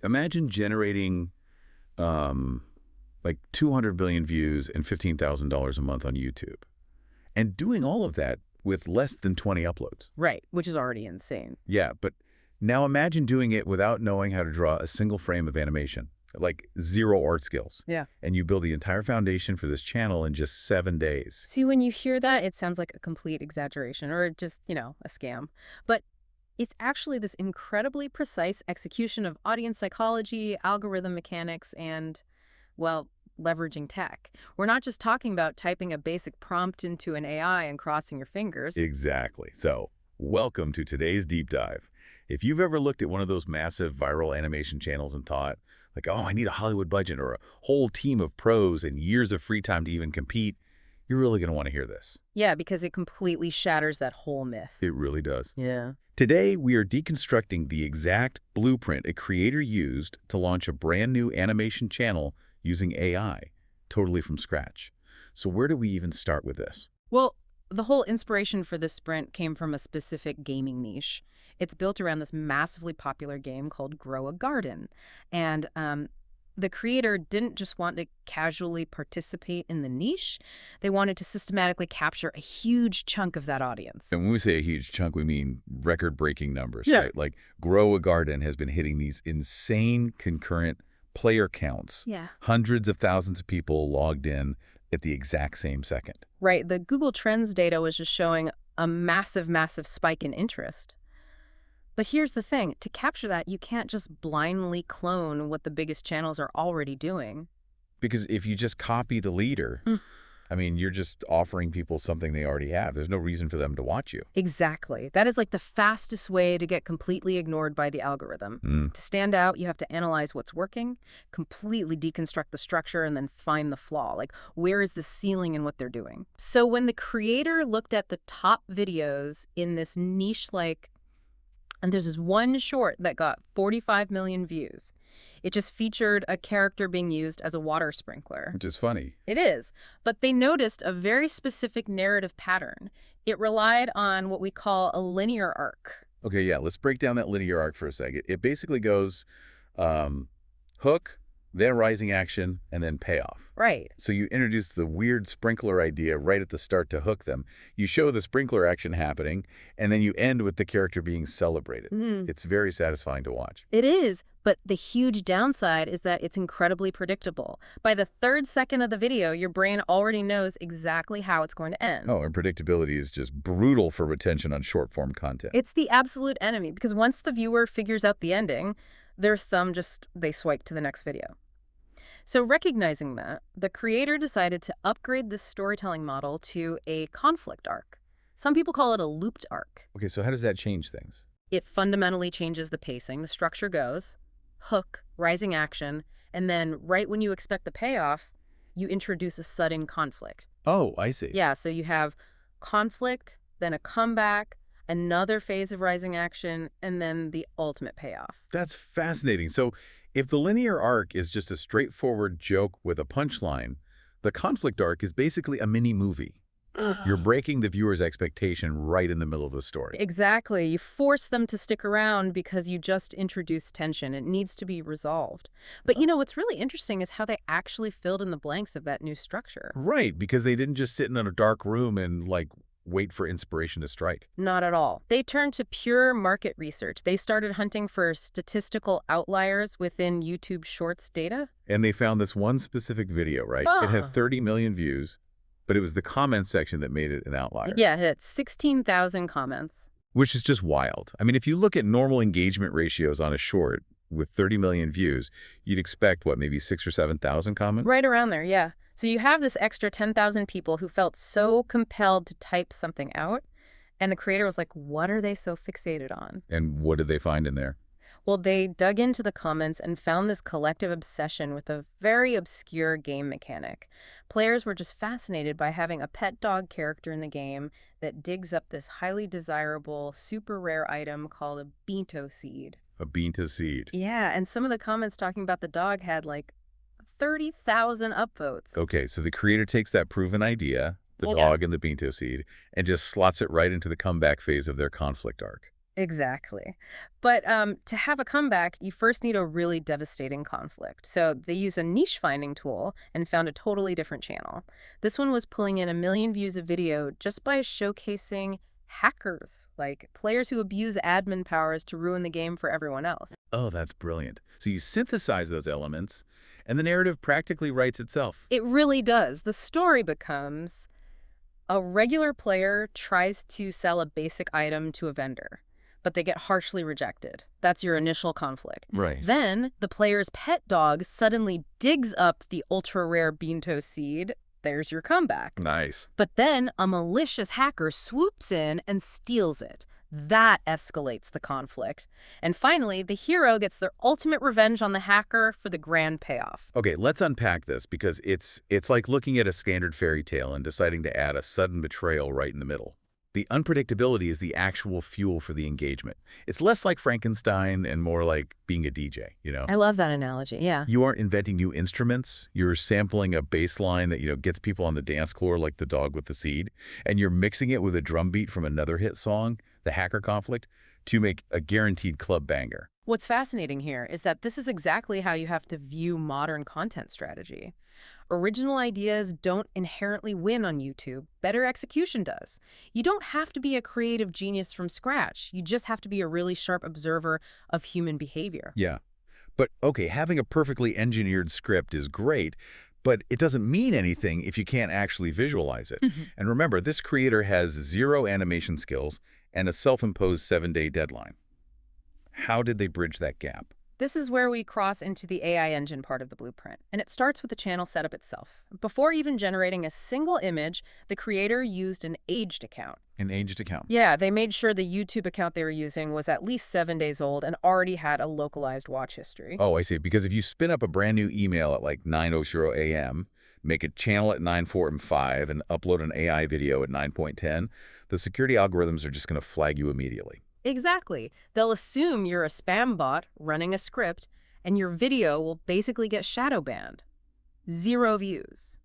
imagine generating like 200 billion views and $15,000 a month on YouTube. And doing all of that with less than 20 uploads. Right, which is already insane. Yeah, but now imagine doing it without knowing how to draw a single frame of animation, like zero art skills. Yeah. And you build the entire foundation for this channel in just 7 days. See, when you hear that, it sounds like a complete exaggeration or just, a scam. But it's actually this incredibly precise execution of audience psychology, algorithm mechanics, and, well, leveraging tech. We're not just talking about typing a basic prompt into an AI and crossing your fingers. Exactly. So, welcome to today's deep dive. If you've ever looked at one of those massive viral animation channels and thought, like, oh, I need a Hollywood budget or a whole team of pros and years of free time to even compete, you're really going to want to hear this. Yeah, because it completely shatters that whole myth. It really does. Yeah. Today, we are deconstructing the exact blueprint a creator used to launch a brand new animation channel using AI, totally from scratch. So where do we even start with this? Well, the whole inspiration for this sprint came from a specific gaming niche. It's built around this massively popular game called Grow a Garden. And the creator didn't just want to casually participate in the niche. They wanted to systematically capture a huge chunk of that audience. And when we say a huge chunk, we mean record-breaking numbers, Yeah. right? Like Grow a Garden has been hitting these insane concurrent player counts. Yeah. Hundreds of thousands of people logged in at the exact same second. Right. The Google Trends data was just showing a massive, massive spike in interest. But here's the thing. To capture that, you can't just blindly clone what the biggest channels are already doing. Because if you just copy the leader, I mean, you're just offering people something they already have. There's no reason for them to watch you. Exactly. That is like the fastest way to get completely ignored by the algorithm. To stand out, you have to analyze what's working, completely deconstruct the structure, and then find the flaw. Like, where is the ceiling in what they're doing? So when the creator looked at the top videos in this niche, and there's this one short that got 45 million views. It just featured a character being used as a water sprinkler. Which is funny. It is. But they noticed a very specific narrative pattern. It relied on what we call a linear arc. Okay, yeah, let's break down that linear arc for a second. It basically goes hook, then rising action, and then payoff. Right. So you introduce the weird sprinkler idea right at the start to hook them. You show the sprinkler action happening, and then you end with the character being celebrated. It's very satisfying to watch. It is, but the huge downside is that it's incredibly predictable. By the 3rd second of the video, your brain already knows exactly how it's going to end. Oh, and predictability is just brutal for retention on short-form content. It's the absolute enemy, because once the viewer figures out the ending, their thumb they swipe to the next video. So recognizing that, the creator decided to upgrade this storytelling model to a conflict arc. Some people call it a looped arc. Okay, so how does that change things? It fundamentally changes the pacing. The structure goes hook, rising action, and then right when you expect the payoff, you introduce a sudden conflict. Oh, I see. Yeah, so you have conflict, then a comeback, another phase of rising action, and then the ultimate payoff. That's fascinating. So if the linear arc is just a straightforward joke with a punchline, the conflict arc is basically a mini movie. You're breaking the viewer's expectation right in the middle of the story. Exactly. You force them to stick around because you just introduced tension. It needs to be resolved. But what's really interesting is how they actually filled in the blanks of that new structure. Right, because they didn't just sit in a dark room and, wait for inspiration to strike. Not at all. They turned to pure market research. They started hunting for statistical outliers within YouTube Shorts data. And they found this one specific video, right? It had 30 million views, but it was the comments section that made it an outlier. Yeah, it had 16,000 comments. Which is just wild. I mean, if you look at normal engagement ratios on a short with 30 million views, you'd expect, maybe 6,000 or 7,000 comments? Right around there, yeah. So you have this extra 10,000 people who felt so compelled to type something out, and the creator was like, what are they so fixated on? And what did they find in there? Well, they dug into the comments and found this collective obsession with a very obscure game mechanic. Players were just fascinated by having a pet dog character in the game that digs up this highly desirable, super rare item called a Binto seed. A Binto seed. Yeah, and some of the comments talking about the dog had 30,000 upvotes. Okay, so the creator takes that proven idea, the dog and the Binto seed, and just slots it right into the comeback phase of their conflict arc. Exactly. But to have a comeback, you first need a really devastating conflict. So they use a niche finding tool and found a totally different channel. This one was pulling in 1 million views of video just by showcasing hackers, like players who abuse admin powers to ruin the game for everyone else. Oh, that's brilliant. So you synthesize those elements, and the narrative practically writes itself. It really does. The story becomes a regular player tries to sell a basic item to a vendor, but they get harshly rejected. That's your initial conflict. Right. Then, the player's pet dog suddenly digs up the ultra-rare Beanto seed. There's your comeback. Nice. But then, a malicious hacker swoops in and steals it. That escalates the conflict. And finally, the hero gets their ultimate revenge on the hacker for the grand payoff. Okay, let's unpack this because it's like looking at a standard fairy tale and deciding to add a sudden betrayal right in the middle. The unpredictability is the actual fuel for the engagement. It's less like Frankenstein and more like being a DJ, you know? I love that analogy, yeah. You aren't inventing new instruments. You're sampling a bass line that, gets people on the dance floor like the dog with the seed, and you're mixing it with a drum beat from another hit song, The Hacker Conflict, to make a guaranteed club banger. What's fascinating here is that this is exactly how you have to view modern content strategy. Original ideas don't inherently win on YouTube. Better execution does. You don't have to be a creative genius from scratch. You just have to be a really sharp observer of human behavior. Yeah. But, okay, having a perfectly engineered script is great, but it doesn't mean anything if you can't actually visualize it. And remember, this creator has 0 animation skills and a self-imposed 7-day deadline. How did they bridge that gap? This is where we cross into the AI engine part of the blueprint, and it starts with the channel setup itself. Before even generating a single image, the creator used an aged account. An aged account. Yeah, they made sure the YouTube account they were using was at least 7 days old and already had a localized watch history. Oh, I see. Because if you spin up a brand new email at like 9:00 a.m., make a channel at 9:45, and upload an AI video at 9:10, the security algorithms are just going to flag you immediately. Exactly. They'll assume you're a spam bot running a script, and your video will basically get shadow banned. 0 views.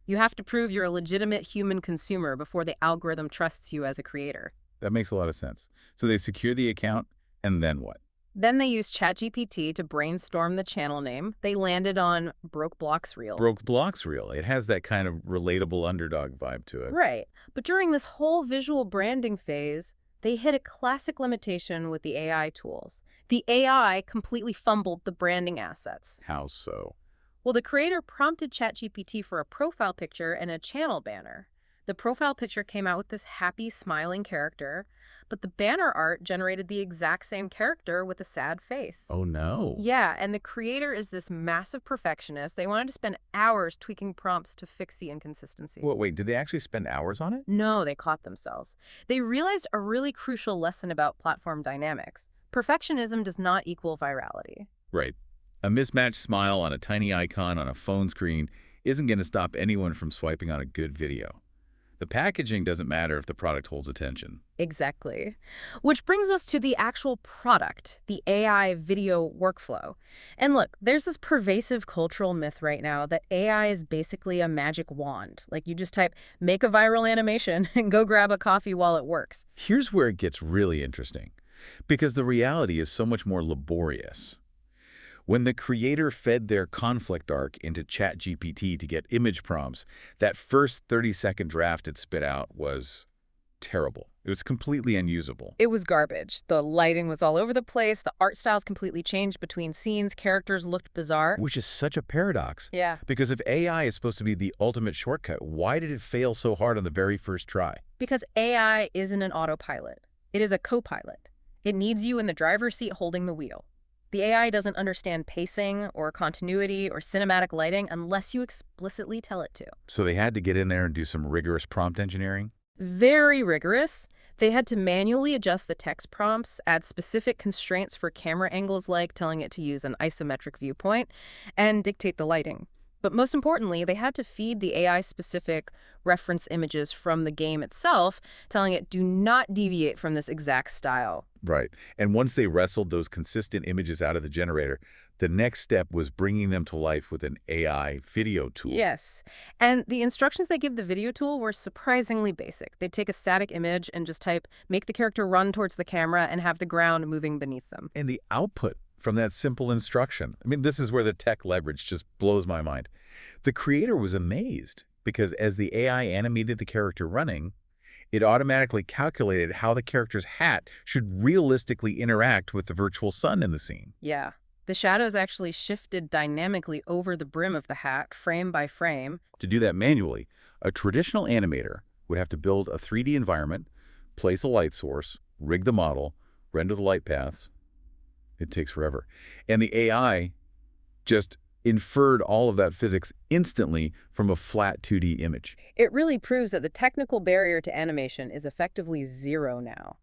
You have to prove you're a legitimate human consumer before the algorithm trusts you as a creator. That makes a lot of sense. So they secure the account, and then what? Then they used ChatGPT to brainstorm the channel name. They landed on Broke Blocks Reel. Broke blocks reel. It has that kind of relatable underdog vibe to it. Right. But during this whole visual branding phase, they hit a classic limitation with the AI tools. The AI completely fumbled the branding assets. How so? Well, the creator prompted ChatGPT for a profile picture and a channel banner. The profile picture came out with this happy, smiling character, but the banner art generated the exact same character with a sad face. Oh, no. Yeah, and the creator is this massive perfectionist. They wanted to spend hours tweaking prompts to fix the inconsistency. Wait, did they actually spend hours on it? No, they caught themselves. They realized a really crucial lesson about platform dynamics. Perfectionism does not equal virality. Right. A mismatched smile on a tiny icon on a phone screen isn't going to stop anyone from swiping on a good video. The packaging doesn't matter if the product holds attention. Exactly. Which brings us to the actual product, the AI video workflow. And look, there's this pervasive cultural myth right now that AI is basically a magic wand. Like you just type, make a viral animation and go grab a coffee while it works. Here's where it gets really interesting, because the reality is so much more laborious. When the creator fed their conflict arc into ChatGPT to get image prompts, that first 30-second draft it spit out was terrible. It was completely unusable. It was garbage. The lighting was all over the place. The art styles completely changed between scenes. Characters looked bizarre. Which is such a paradox. Yeah. Because if AI is supposed to be the ultimate shortcut, why did it fail so hard on the very first try? Because AI isn't an autopilot. It is a co-pilot. It needs you in the driver's seat holding the wheel. The AI doesn't understand pacing or continuity or cinematic lighting unless you explicitly tell it to. So they had to get in there and do some rigorous prompt engineering? Very rigorous. They had to manually adjust the text prompts, add specific constraints for camera angles like telling it to use an isometric viewpoint, and dictate the lighting. but most importantly, they had to feed the AI-specific reference images from the game itself, telling it, do not deviate from this exact style. Right. And once they wrestled those consistent images out of the generator, the next step was bringing them to life with an AI video tool. Yes. And the instructions they give the video tool were surprisingly basic. They'd take a static image and just type, make the character run towards the camera and have the ground moving beneath them. And the output from that simple instruction, I mean, this is where the tech leverage just blows my mind. The creator was amazed because as the AI animated the character running, it automatically calculated how the character's hat should realistically interact with the virtual sun in the scene. Yeah. The shadows actually shifted dynamically over the brim of the hat, frame by frame. To do that manually, a traditional animator would have to build a 3D environment, place a light source, rig the model, render the light paths. It takes forever. And the AI just inferred all of that physics instantly from a flat 2D image. It really proves that the technical barrier to animation is effectively zero now.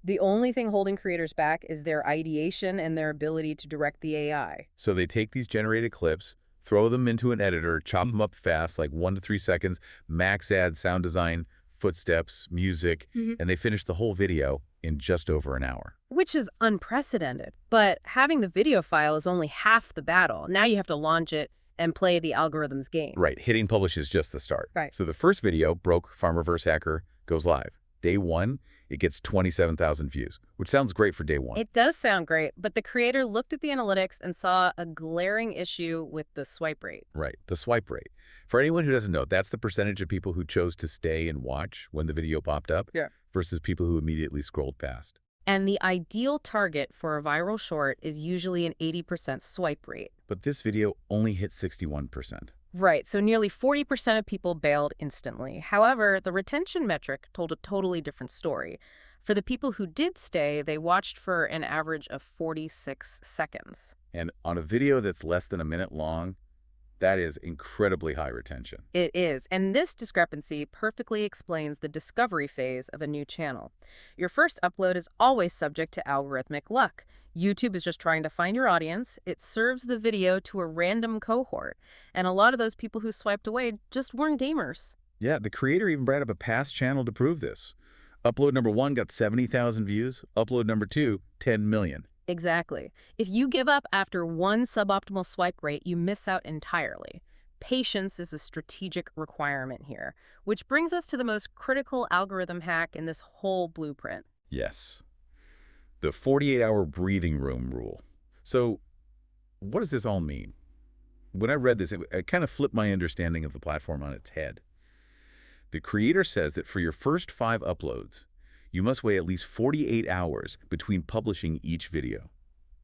The only thing holding creators back is their ideation and their ability to direct the AI. So they take these generated clips, throw them into an editor, chop them up fast, like 1 to 3 seconds, max add sound design, footsteps, music, and they finish the whole video in just over an hour. Which is unprecedented. But having the video file is only half the battle. Now you have to launch it and play the algorithm's game. Right. Hitting publish is just the start. Right. So the first video, Broke Farm Reverse Hacker, goes live. Day 1, it gets 27,000 views, which sounds great for day 1. It does sound great, but the creator looked at the analytics and saw a glaring issue with the swipe rate. Right, the swipe rate. For anyone who doesn't know, that's the percentage of people who chose to stay and watch when the video popped up versus people who immediately scrolled past. And the ideal target for a viral short is usually an 80% swipe rate. But this video only hit 61%. Right, so nearly 40% of people bailed instantly. However, the retention metric told a totally different story. For the people who did stay, they watched for an average of 46 seconds. And on a video that's less than a minute long, that is incredibly high retention. It is, and this discrepancy perfectly explains the discovery phase of a new channel. Your first upload is always subject to algorithmic luck. YouTube is just trying to find your audience. It serves the video to a random cohort, and a lot of those people who swiped away just weren't gamers. Yeah, the creator even brought up a past channel to prove this. Upload number 1 got 70,000 views. Upload number 2, 10 million. Exactly. If you give up after one suboptimal swipe rate, you miss out entirely. Patience is a strategic requirement here, which brings us to the most critical algorithm hack in this whole blueprint. Yes. The 48-hour breathing room rule. So what does this all mean? When I read this, it kind of flipped my understanding of the platform on its head. The creator says that for your first 5 uploads, you must wait at least 48 hours between publishing each video.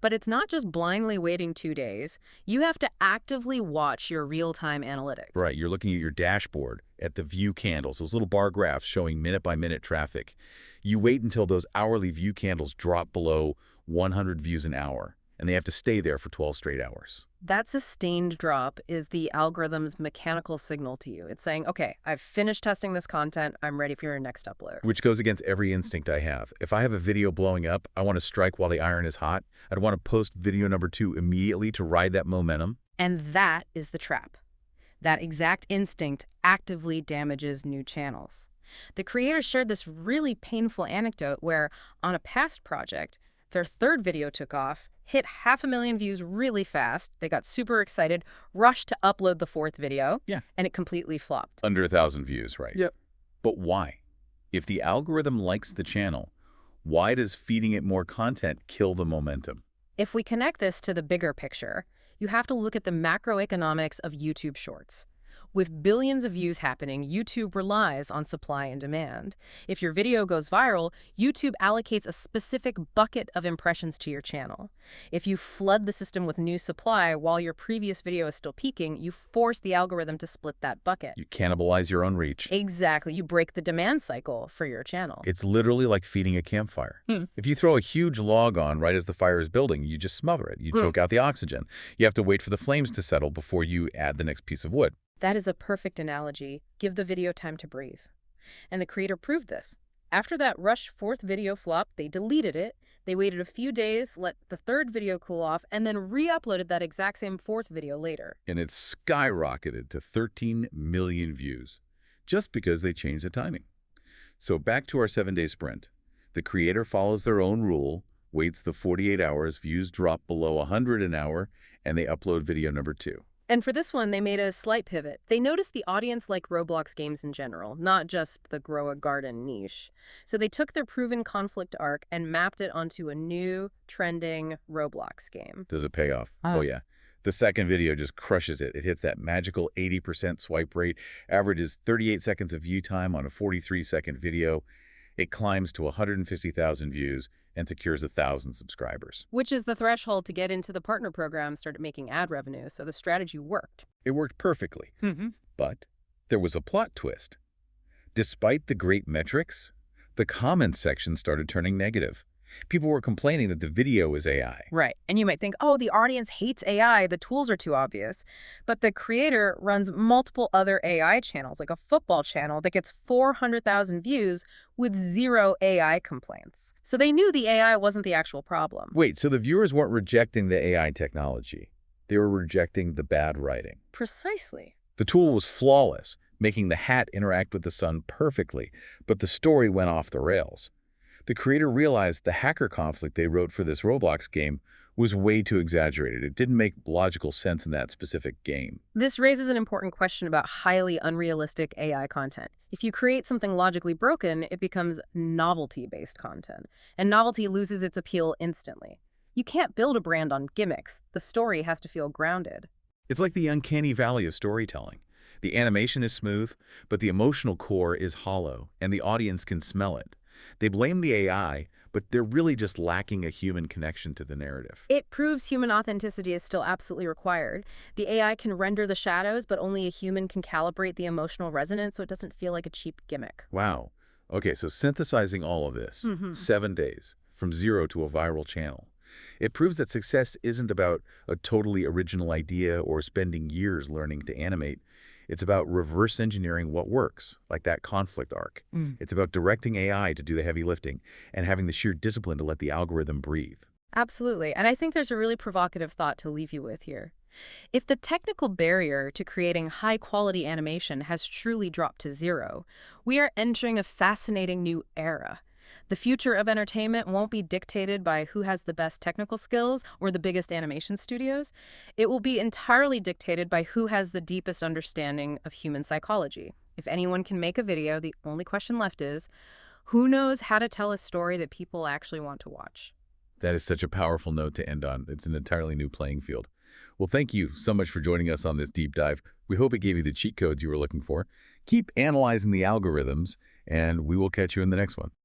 But it's not just blindly waiting 2 days. You have to actively watch your real-time analytics. Right, you're looking at your dashboard, at the view candles, those little bar graphs showing minute-by-minute traffic. You wait until those hourly view candles drop below 100 views an hour, and they have to stay there for 12 straight hours. That sustained drop is the algorithm's mechanical signal to you. It's saying, okay, I've finished testing this content. I'm ready for your next upload. Which goes against every instinct I have. If I have a video blowing up, I want to strike while the iron is hot. I'd want to post video number 2 immediately to ride that momentum. And that is the trap. That exact instinct actively damages new channels. The creator shared this really painful anecdote where, on a past project, their 3rd video took off, hit 500,000 views really fast. They got super excited, rushed to upload the 4th video, and it completely flopped. Under 1,000 views, right? Yep. But why? If the algorithm likes the channel, why does feeding it more content kill the momentum? If we connect this to the bigger picture, you have to look at the macroeconomics of YouTube Shorts. With billions of views happening, YouTube relies on supply and demand. If your video goes viral, YouTube allocates a specific bucket of impressions to your channel. If you flood the system with new supply while your previous video is still peaking, you force the algorithm to split that bucket. You cannibalize your own reach. Exactly. You break the demand cycle for your channel. It's literally like feeding a campfire. If you throw a huge log on right as the fire is building, you just smother it. You choke out the oxygen. You have to wait for the flames to settle before you add the next piece of wood. That is a perfect analogy. Give the video time to breathe. And the creator proved this. After that rush 4th video flopped, they deleted it. They waited a few days, let the third video cool off, and then re-uploaded that exact same fourth video later. And it skyrocketed to 13 million views, just because they changed the timing. So back to our 7-day sprint. The creator follows their own rule, waits the 48 hours, views drop below 100 an hour, and they upload video number 2. And for this one, they made a slight pivot. They noticed the audience liked Roblox games in general, not just the grow a garden niche. So they took their proven conflict arc and mapped it onto a new, trending Roblox game. Does it pay off? Oh, yeah. The second video just crushes it. It hits that magical 80% swipe rate, averages 38 seconds of view time on a 43-second video. It climbs to 150,000 views and secures 1,000 subscribers. Which is the threshold to get into the partner program, started making ad revenue, so the strategy worked. It worked perfectly. But there was a plot twist. Despite the great metrics, the comments section started turning negative. People were complaining that the video is AI. Right. And you might think, oh, the audience hates AI, the tools are too obvious. But the creator runs multiple other AI channels, like a football channel that gets 400,000 views with 0 AI complaints. So they knew the AI wasn't the actual problem. Wait, so the viewers weren't rejecting the AI technology. They were rejecting the bad writing. Precisely. The tool was flawless, making the hat interact with the sun perfectly, but the story went off the rails. The creator realized the hacker conflict they wrote for this Roblox game was way too exaggerated. It didn't make logical sense in that specific game. This raises an important question about highly unrealistic AI content. If you create something logically broken, it becomes novelty-based content, and novelty loses its appeal instantly. You can't build a brand on gimmicks. The story has to feel grounded. It's like the uncanny valley of storytelling. The animation is smooth, but the emotional core is hollow, and the audience can smell it. They blame the AI, but they're really just lacking a human connection to the narrative. It proves human authenticity is still absolutely required. The AI can render the shadows, but only a human can calibrate the emotional resonance so it doesn't feel like a cheap gimmick. Wow. Okay, so synthesizing all of this, 7 days, from zero to a viral channel. It proves that success isn't about a totally original idea or spending years learning to animate. It's about reverse engineering what works, like that conflict arc. It's about directing AI to do the heavy lifting and having the sheer discipline to let the algorithm breathe. Absolutely. And I think there's a really provocative thought to leave you with here. If the technical barrier to creating high-quality animation has truly dropped to zero, we are entering a fascinating new era. The future of entertainment won't be dictated by who has the best technical skills or the biggest animation studios. It will be entirely dictated by who has the deepest understanding of human psychology. If anyone can make a video, the only question left is, who knows how to tell a story that people actually want to watch? That is such a powerful note to end on. It's an entirely new playing field. Well, thank you so much for joining us on this deep dive. We hope it gave you the cheat codes you were looking for. Keep analyzing the algorithms, and we will catch you in the next one.